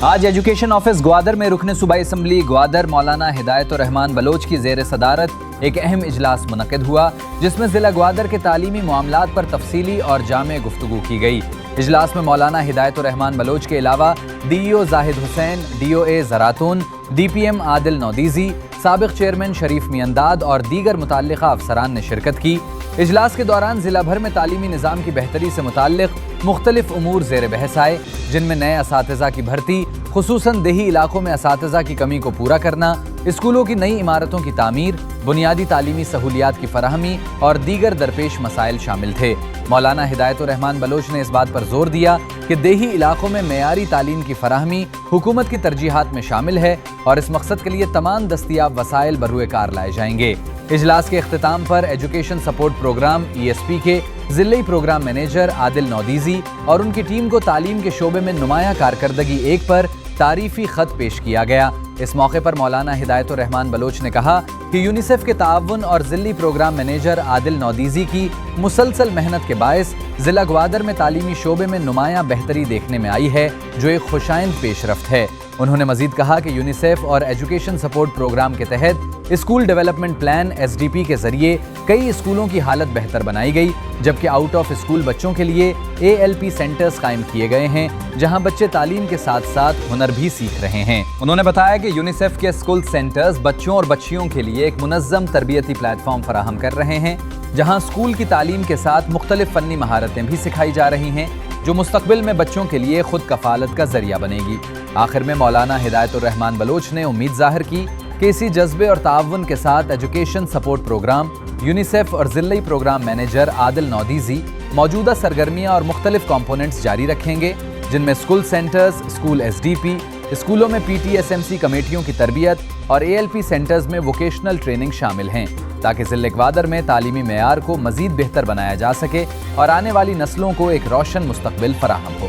آج education office Gwadar میں رکن صوبائی اسمبلی گوادر مولانا ہدایت الرحمان بلوچ کی زیر صدارت ایک اہم اجلاس منعقد ہوا، جس میں ضلع گوادر کے تعلیمی معاملات پر تفصیلی اور جامع گفتگو کی گئی۔ اجلاس میں مولانا ہدایت الرحمان بلوچ کے علاوہ ڈی ای او زاہد حسین، ڈی او اے زراتون، ڈی پی ایم عادل نودیزی، سابق چیئرمین شریف میانداد اور دیگر متعلقہ افسران نے شرکت کی۔ اجلاس کے دوران ضلع بھر میں تعلیمی نظام کی بہتری سے متعلق مختلف امور زیر بحث آئے، جن میں نئے اساتذہ کی بھرتی، خصوصاً دیہی علاقوں میں اساتذہ کی کمی کو پورا کرنا، اسکولوں کی نئی عمارتوں کی تعمیر، بنیادی تعلیمی سہولیات کی فراہمی اور دیگر درپیش مسائل شامل تھے۔ مولانا ہدایت الرحمان بلوچ نے اس بات پر زور دیا کہ دیہی علاقوں میں معیاری تعلیم کی فراہمی حکومت کی ترجیحات میں شامل ہے اور اس مقصد کے لیے تمام دستیاب وسائل بروئے کار لائے جائیں گے۔ اجلاس کے اختتام پر education support program E S P کے ضلعی پروگرام مینیجر عادل نودیزی اور ان کی ٹیم کو تعلیم کے شعبے میں نمایاں کارکردگی 1 پر تعریفی خط پیش کیا گیا۔ اس موقع پر مولانا ہدایت الرحمان بلوچ نے کہا کہ یونیسیف کے تعاون اور ضلعی پروگرام مینیجر عادل نودیزی کی مسلسل محنت کے باعث ضلع گوادر میں تعلیمی شعبے میں نمایاں بہتری دیکھنے میں آئی ہے، جو ایک خوشائند پیش رفت ہے۔ انہوں نے مزید کہا کہ یونیسیف اور ایجوکیشن سپورٹ پروگرام کے تحت school development plan S D پی کے ذریعے کئی اسکولوں کی حالت بہتر بنائی گئی، جبکہ آؤٹ آف اسکول بچوں کے لیے اے ایل پی سینٹرز قائم کیے گئے ہیں، جہاں بچے تعلیم کے ساتھ ساتھ ہنر بھی سیکھ رہے ہیں۔ انہوں نے بتایا کہ یونیسیف کے اسکول سینٹرز بچوں اور بچیوں کے لیے ایک منظم تربیتی پلیٹ فارم فراہم کر رہے ہیں، جہاں اسکول کی تعلیم کے ساتھ مختلف فنی مہارتیں بھی سکھائی جا رہی ہیں، جو مستقبل میں بچوں کے لیے خود کفالت کا ذریعہ بنے گی۔ آخر میں مولانا ہدایت الرحمان بلوچ نے امید ظاہر کی کہ اسی جذبے اور تعاون کے ساتھ ایجوکیشن سپورٹ پروگرام، یونیسیف اور ضلعی پروگرام مینیجر عادل نودیزی موجودہ سرگرمیاں اور مختلف کمپوننٹس جاری رکھیں گے، جن میں school centres, school S D P, اسکولوں میں P T S M C کمیٹیوں کی تربیت اور اے ایل پی سینٹرز میں ووکیشنل ٹریننگ شامل ہیں، تاکہ ضلع گوادر میں تعلیمی معیار کو مزید بہتر بنایا جا سکے اور آنے والی نسلوں کو ایک روشن مستقبل فراہم ہو۔